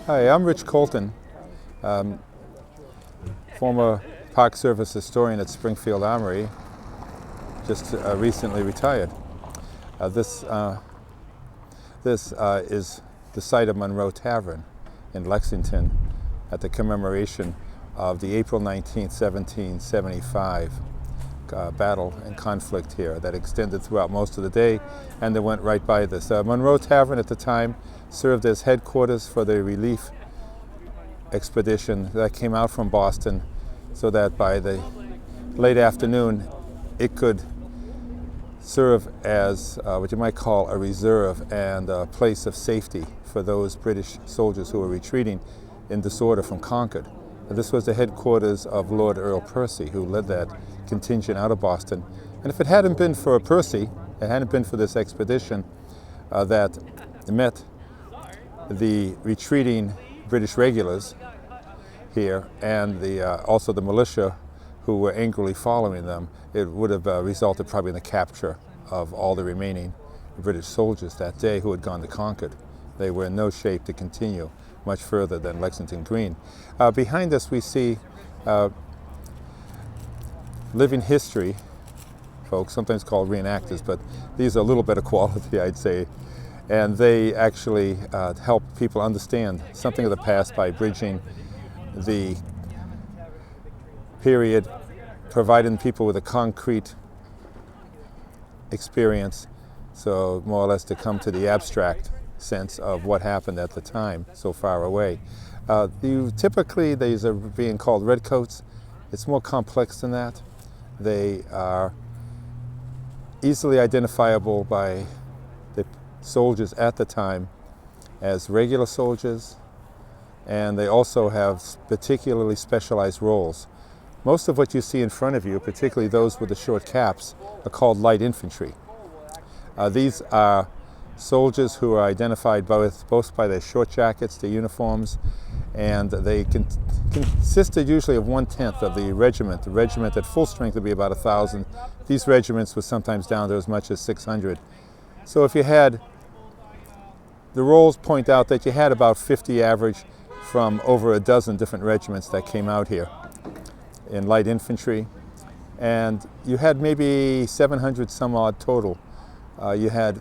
Hi, I'm Rich Colton, former Park Service historian at Springfield Armory, just recently retired. This is the site of Monroe Tavern in Lexington at the commemoration of the April 19, 1775 battle and conflict here that extended throughout most of the day, and they went right by this. Monroe Tavern at the time served as headquarters for the relief expedition that came out from Boston, so that by the late afternoon it could serve as what you might call a reserve and a place of safety for those British soldiers who were retreating in disorder from Concord. This was the headquarters of Lord Earl Percy, who led that contingent out of Boston. And if it hadn't been for Percy, it hadn't been for this expedition that met the retreating British regulars here and also the militia who were angrily following them, it would have resulted probably in the capture of all the remaining British soldiers that day who had gone to Concord. They were in no shape to continue much further than Lexington Green. Behind us we see living history folks, sometimes called reenactors, but these are a little better quality, I'd say. And they actually help people understand something of the past by bridging the period, providing people with a concrete experience, so more or less to come to the abstract sense of what happened at the time so far away. Typically, these are being called redcoats. It's more complex than that. They are easily identifiable by the soldiers at the time as regular soldiers, and they also have particularly specialized roles. Most of what you see in front of you, particularly those with the short caps, are called light infantry. These are soldiers who are identified both by their short jackets, their uniforms, and they consisted usually of 1/10 of the regiment. The regiment at full strength would be about 1,000. These regiments were sometimes down to as much as 600. So if you had, the rolls point out that you had about 50 average from over a dozen different regiments that came out here in light infantry, and you had maybe 700 some odd total. You had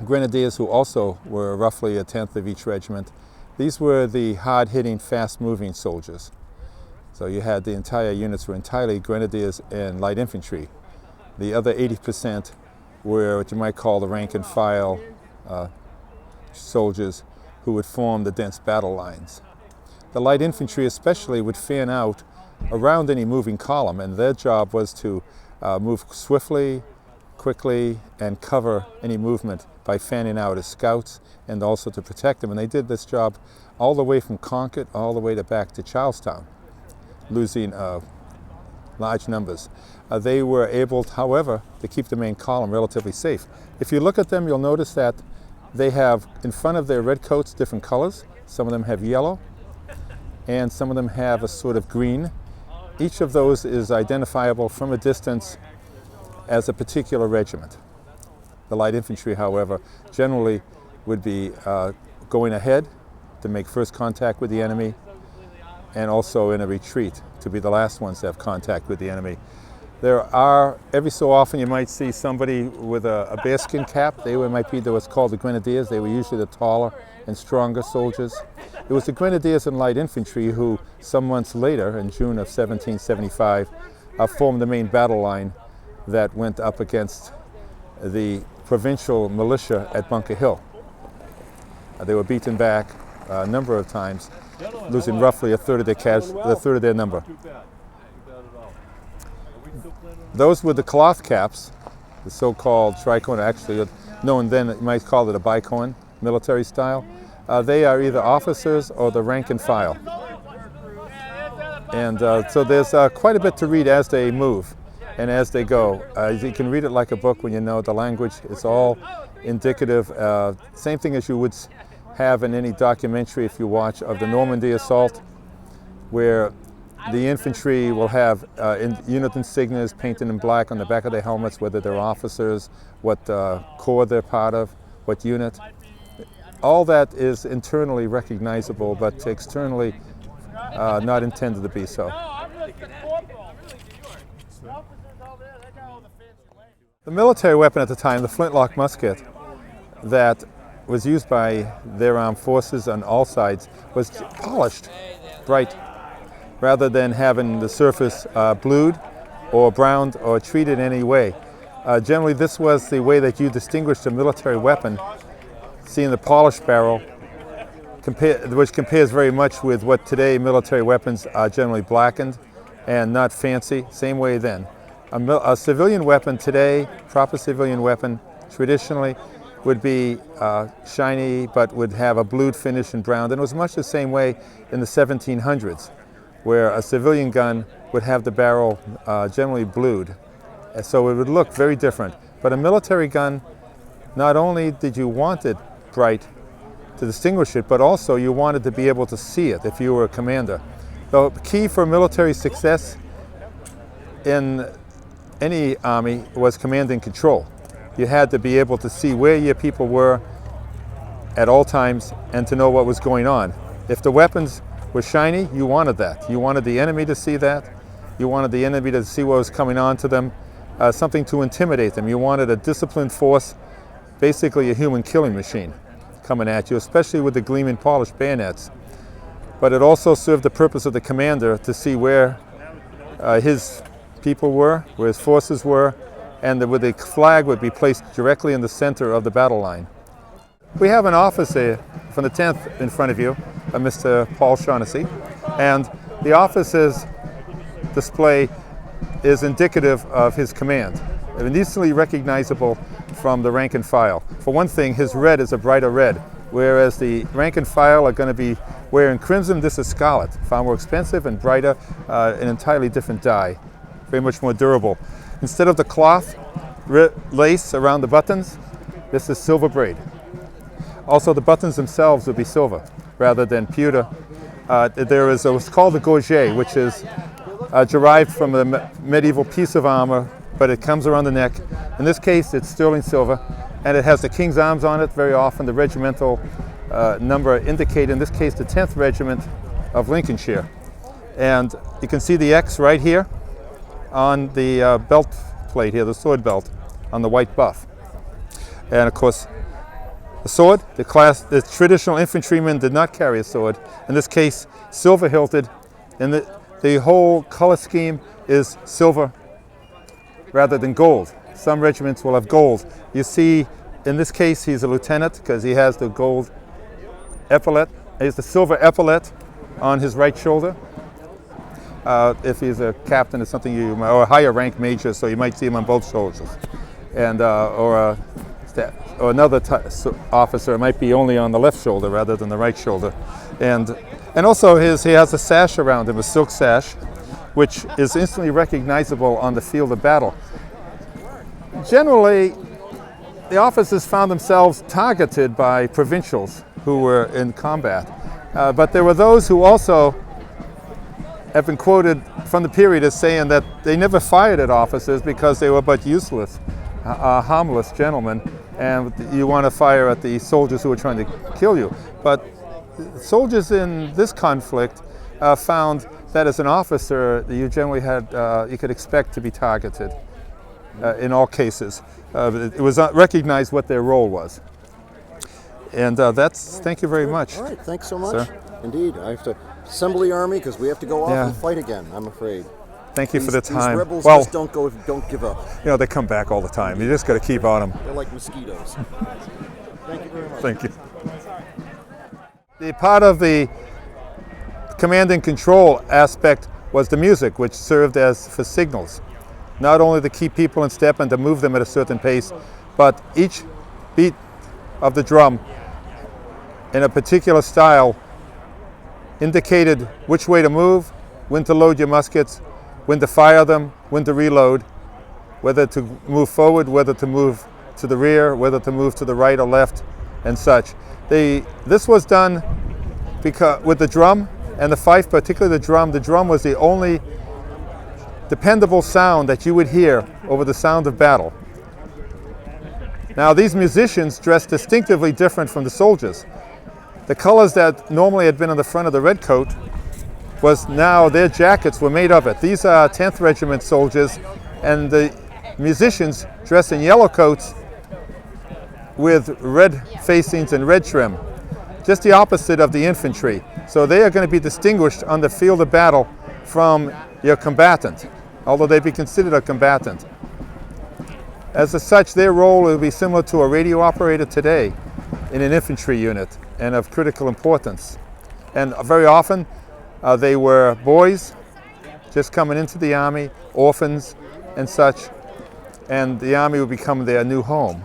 grenadiers who also were roughly 1/10 of each regiment. These were the hard-hitting, fast-moving soldiers. So you had the entire units were entirely grenadiers and light infantry. The other 80% were what you might call the rank and file soldiers who would form the dense battle lines. The light infantry especially would fan out around any moving column, and their job was to move swiftly, quickly, and cover any movement by fanning out as scouts and also to protect them. And they did this job all the way from Concord all the way back to Charlestown, losing large numbers. They were able, however, to keep the main column relatively safe. If you look at them, you'll notice that they have in front of their red coats different colors. Some of them have yellow, and some of them have a sort of green. Each of those is identifiable from a distance as a particular regiment. The light infantry, however, generally would be going ahead to make first contact with the enemy, and also in a retreat to be the last ones to have contact with the enemy. There are, every so often you might see somebody with a bearskin cap. They might be what's called the grenadiers. They were usually the taller and stronger soldiers. It was the grenadiers and light infantry who, some months later, in June of 1775, formed the main battle line that went up against the provincial militia at Bunker Hill. They were beaten back a number of times, losing roughly a third of their number. Those with the cloth caps, the so-called tricorn, actually known then, you might call it a bicorn, military style. They are either officers or the rank and file. And so there's quite a bit to read as they move and as they go. You can read it like a book when you know the language. It's all indicative. Same thing as you would have in any documentary if you watch of the Normandy assault, where the infantry will have unit insignias painted in black on the back of their helmets, whether they're officers, what corps they're part of, what unit. all that is internally recognizable, but externally not intended to be so. The military weapon at the time, the flintlock musket, that was used by their armed forces on all sides, was polished, bright, rather than having the surface blued or browned or treated in any way. Generally, this was the way that you distinguished a military weapon, seeing the polished barrel, which compares very much with what today military weapons are generally blackened and not fancy, same way then. A civilian weapon today, proper civilian weapon, traditionally would be shiny but would have a blued finish and browned. And it was much the same way in the 1700s, where a civilian gun would have the barrel generally blued. So it would look very different. But a military gun, not only did you want it bright to distinguish it, but also you wanted to be able to see it if you were a commander. The key for military success in any army was command and control. You had to be able to see where your people were at all times and to know what was going on. If the weapons were shiny, you wanted that. You wanted the enemy to see that. You wanted the enemy to see what was coming on to them, something to intimidate them. You wanted a disciplined force, basically a human killing machine coming at you, especially with the gleaming polished bayonets. But it also served the purpose of the commander to see where his people were, where his forces were, and where the flag would be placed directly in the center of the battle line. We have an officer from the 10th in front of you, Mr. Paul Shaughnessy, and the officer's display is indicative of his command, and instantly recognizable from the rank and file. For one thing, his red is a brighter red, whereas the rank and file are going to be wearing crimson. This is scarlet, far more expensive and brighter, an entirely different dye, very much more durable. Instead of the cloth lace around the buttons, this is silver braid. Also, the buttons themselves would be silver rather than pewter. There is what's called the gorget, which is derived from a medieval piece of armor, but it comes around the neck. In this case, it's sterling silver, and it has the King's Arms on it. Very often the regimental number indicated, in this case, the 10th Regiment of Lincolnshire. And you can see the X right here on the belt plate here, the sword belt, on the white buff. And of course, the sword, the traditional infantryman did not carry a sword. In this case, silver hilted, and the whole color scheme is silver rather than gold. Some regiments will have gold. You see, in this case, he's a lieutenant because he has the gold epaulet. He has the silver epaulet on his right shoulder. If he's a captain, it's something or a higher rank major, so you might see him on both shoulders. And or another officer, it might be only on the left shoulder rather than the right shoulder. And also he has a sash around him, a silk sash, which is instantly recognizable on the field of battle. Generally, the officers found themselves targeted by provincials who were in combat. But there were those who also have been quoted from the period as saying that they never fired at officers because they were but useless, harmless gentlemen, and you want to fire at the soldiers who were trying to kill you. But soldiers in this conflict found that as an officer, you generally had, you could expect to be targeted in all cases. It was recognized what their role was. And thank you very much. All right, thanks so much. Sir? Indeed, I have to assemble the army because we have to go off and fight again, I'm afraid. Thank you for the time. These rebels just don't give up. You know, they come back all the time. You just got to keep on them. They're like mosquitoes. Thank you very much. Thank you. The part of the command and control aspect was the music, which served as for signals. Not only to keep people in step and to move them at a certain pace, but each beat of the drum in a particular style indicated which way to move, when to load your muskets, when to fire them, when to reload, whether to move forward, whether to move to the rear, whether to move to the right or left, and such. This was done because with the drum and the fife, particularly the drum was the only dependable sound that you would hear over the sound of battle. Now these musicians dressed distinctively different from the soldiers. The colors that normally had been on the front of the red coat was now their jackets were made of it. These are 10th Regiment soldiers, and the musicians dressed in yellow coats with red facings and red trim. Just the opposite of the infantry. So they are going to be distinguished on the field of battle from your combatant, although they be considered a combatant. As such, their role will be similar to a radio operator today in an infantry unit and of critical importance. And very often they were boys just coming into the Army, orphans and such, and the Army would become their new home.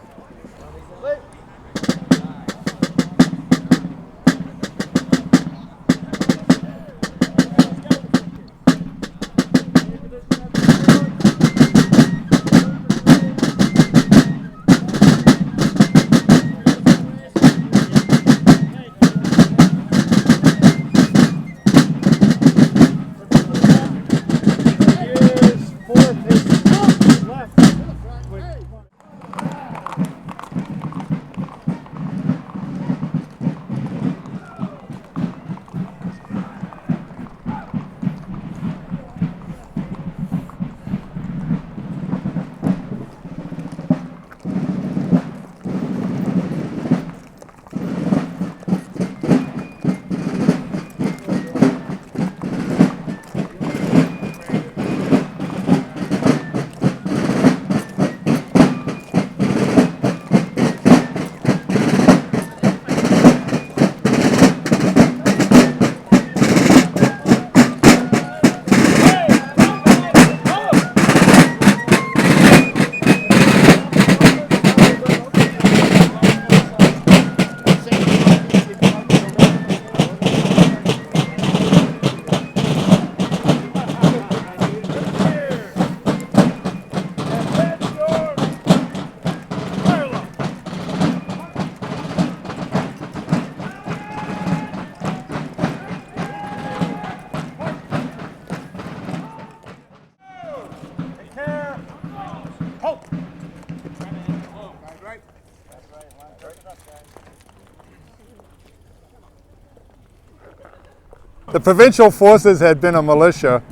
The provincial forces had been a militia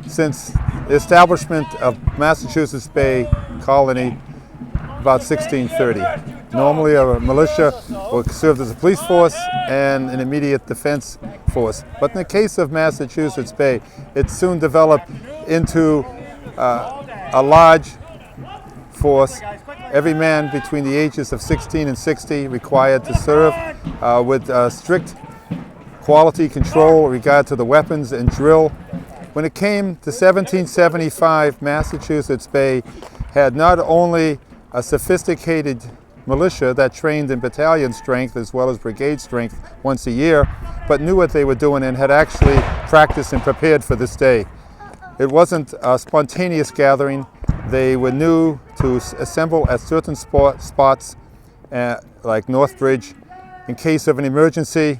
since the establishment of Massachusetts Bay Colony about 1630. Normally a militia would serve as a police force and an immediate defense force. But in the case of Massachusetts Bay, it soon developed into a large force. Every man between the ages of 16 and 60 required to serve with strict quality control in regard to the weapons and drill. When it came to 1775, Massachusetts Bay had not only a sophisticated militia that trained in battalion strength as well as brigade strength once a year, but knew what they were doing and had actually practiced and prepared for this day. It wasn't a spontaneous gathering. They were new to assemble at certain spots like North Bridge in case of an emergency,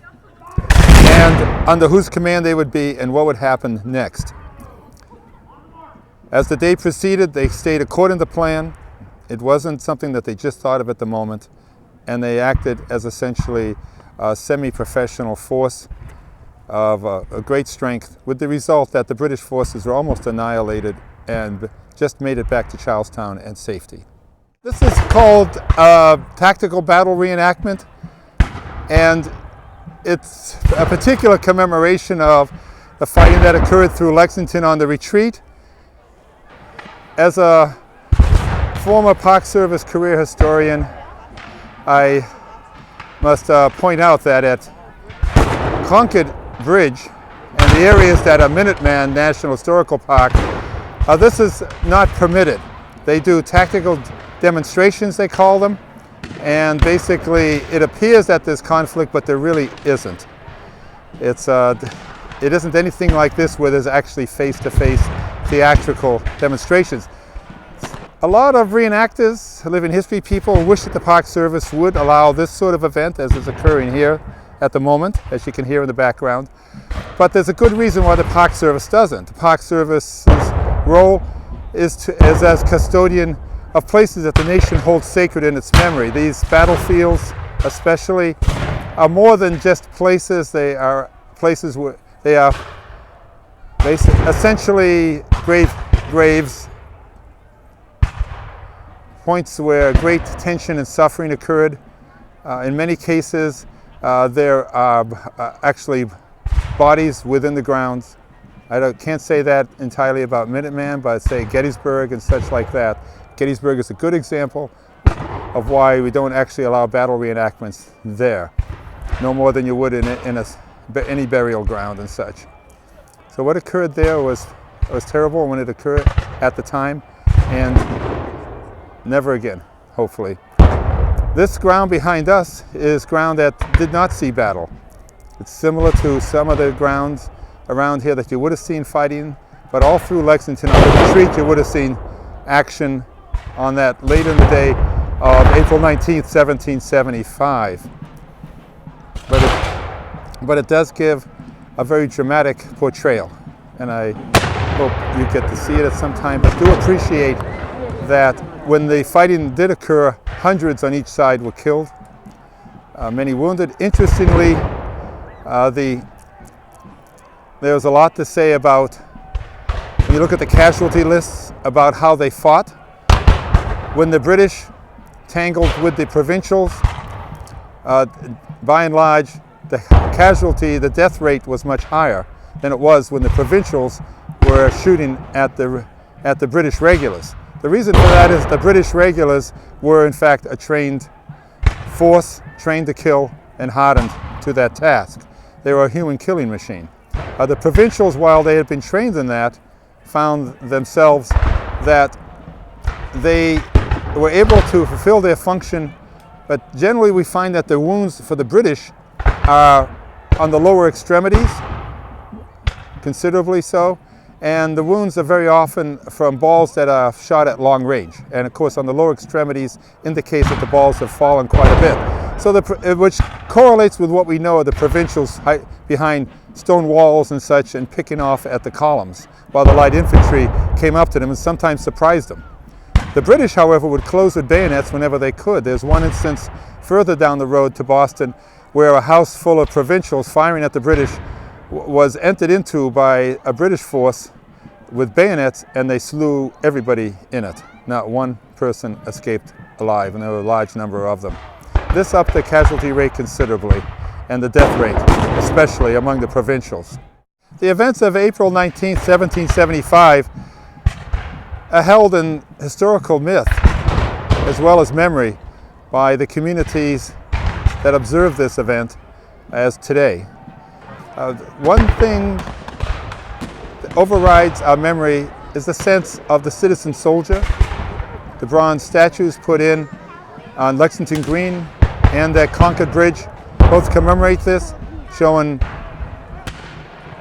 and under whose command they would be and what would happen next. As the day proceeded, they stayed according to plan. It wasn't something that they just thought of at the moment, and they acted as essentially a semi-professional force of a great strength, with the result that the British forces were almost annihilated and just made it back to Charlestown and safety. This is called tactical battle reenactment, and it's a particular commemoration of the fighting that occurred through Lexington on the retreat. As a former Park Service career historian, I must point out that at Concord Bridge and the areas that are Minuteman National Historical Park, this is not permitted. They do tactical demonstrations, they call them, and basically it appears that there's conflict, but there really isn't. It isn't anything like this where there's actually face-to-face theatrical demonstrations. A lot of reenactors, living history people, wish that the Park Service would allow this sort of event as is occurring here at the moment, as you can hear in the background. But there's a good reason why the Park Service doesn't. The Park Service's role is as custodian of places that the nation holds sacred in its memory. These battlefields especially are more than just places. They are places where they are essentially graves, points where great tension and suffering occurred. In many cases, there are actually bodies within the grounds. I can't say that entirely about Minuteman, but I'd say Gettysburg and such like that. Gettysburg is a good example of why we don't actually allow battle reenactments there, no more than you would in any burial ground and such. So what occurred there was terrible when it occurred at the time, and never again, hopefully. This ground behind us is ground that did not see battle. It's similar to some of the grounds around here that you would have seen fighting, but all through Lexington on the retreat you would have seen action on that later in the day of April 19th, 1775. But it does give a very dramatic portrayal, and I hope you get to see it at some time. But do appreciate that when the fighting did occur, hundreds on each side were killed, many wounded. Interestingly, there's a lot to say about, when you look at the casualty lists, about how they fought. When the British tangled with the provincials, by and large, the death rate was much higher than it was when the provincials were shooting at the British regulars. The reason for that is the British regulars were in fact a trained force, trained to kill and hardened to that task. They were a human killing machine. The provincials, while they had been trained in that, found themselves that they were able to fulfill their function, but generally we find that the wounds for the British are on the lower extremities, considerably so, and the wounds are very often from balls that are shot at long range. And of course on the lower extremities indicates that the balls have fallen quite a bit. So which correlates with what we know of the provincials behind stone walls and such and picking off at the columns, while the light infantry came up to them and sometimes surprised them. The British, however, would close with bayonets whenever they could. There's one instance further down the road to Boston where a house full of provincials firing at the British was entered into by a British force with bayonets, and they slew everybody in it. Not one person escaped alive, and there were a large number of them. This upped the casualty rate considerably, and the death rate, especially among the provincials. The events of April 19, 1775 are held in historical myth as well as memory by the communities that observe this event as today. One thing that overrides our memory is the sense of the citizen soldier. The bronze statues put in on Lexington Green and at Concord Bridge both commemorate this, showing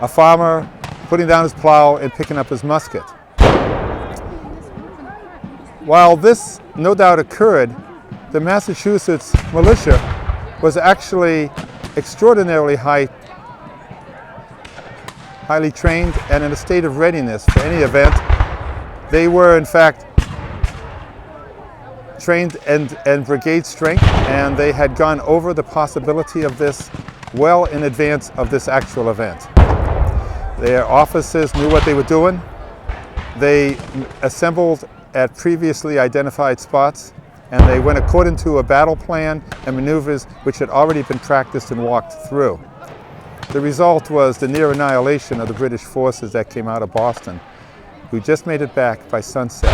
a farmer putting down his plow and picking up his musket. While this no doubt occurred, the Massachusetts militia was actually extraordinarily highly trained and in a state of readiness for any event. They were in fact trained and brigade strength, and they had gone over the possibility of this well in advance of this actual event. Their officers knew what they were doing. They assembled at previously identified spots, and they went according to a battle plan and maneuvers which had already been practiced and walked through. The result was the near annihilation of the British forces that came out of Boston, who just made it back by sunset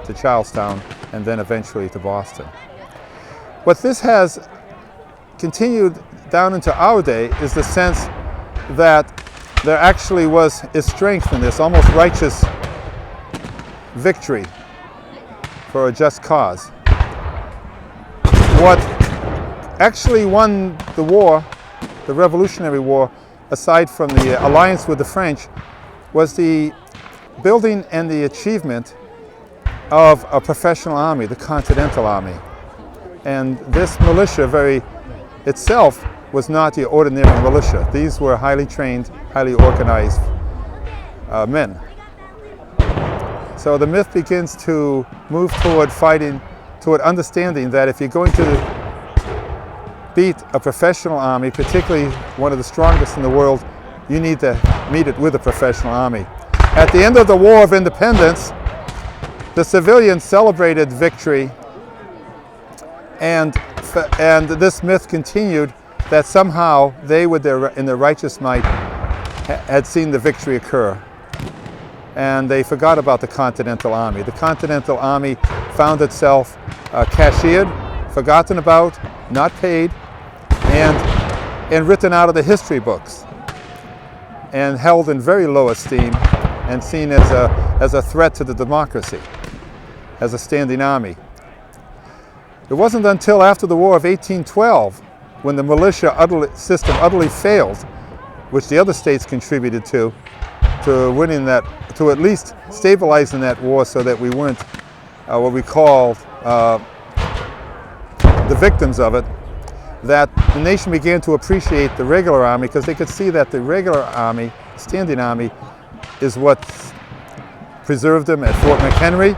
to Charlestown and then eventually to Boston. What this has continued down into our day is the sense that there actually is strength in this almost righteous victory for a just cause. What actually won the war, the Revolutionary War, aside from the alliance with the French, was the building and the achievement of a professional army, the Continental Army. And this militia itself was not the ordinary militia. These were highly trained, highly organized men. So the myth begins to move toward fighting, toward understanding that if you're going to beat a professional army, particularly one of the strongest in the world, you need to meet it with a professional army. At the end of the War of Independence, the civilians celebrated victory, and this myth continued that somehow they, in their righteous might, had seen the victory occur. And they forgot about the Continental Army. The Continental Army found itself cashiered, forgotten about, not paid, and written out of the history books, and held in very low esteem, and seen as a threat to the democracy, as a standing army. It wasn't until after the War of 1812, when the militia system utterly failed, which the other states contributed to winning that, to at least stabilizing that war so that we weren't what we called the victims of it, that the nation began to appreciate the regular army, because they could see that the regular army, standing army, is what preserved them at Fort McHenry,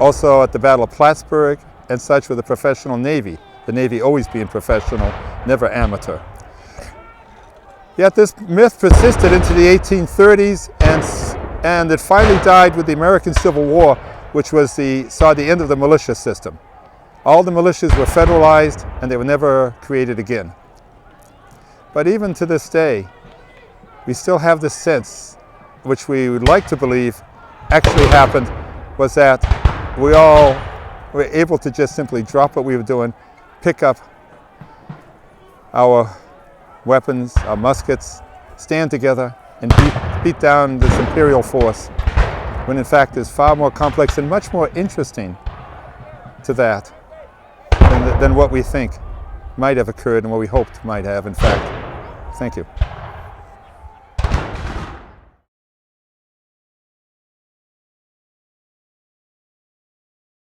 also at the Battle of Plattsburgh, and such, with the professional Navy. The Navy always being professional, never amateur. Yet this myth persisted into the 1830s, and it finally died with the American Civil War, which saw the end of the militia system. All the militias were federalized, and they were never created again. But even to this day, we still have this sense, which we would like to believe actually happened, was that we all were able to just simply drop what we were doing, pick up our weapons, our muskets, stand together, and beat down this imperial force, when in fact it's far more complex and much more interesting to that than what we think might have occurred and what we hoped might have, in fact. Thank you.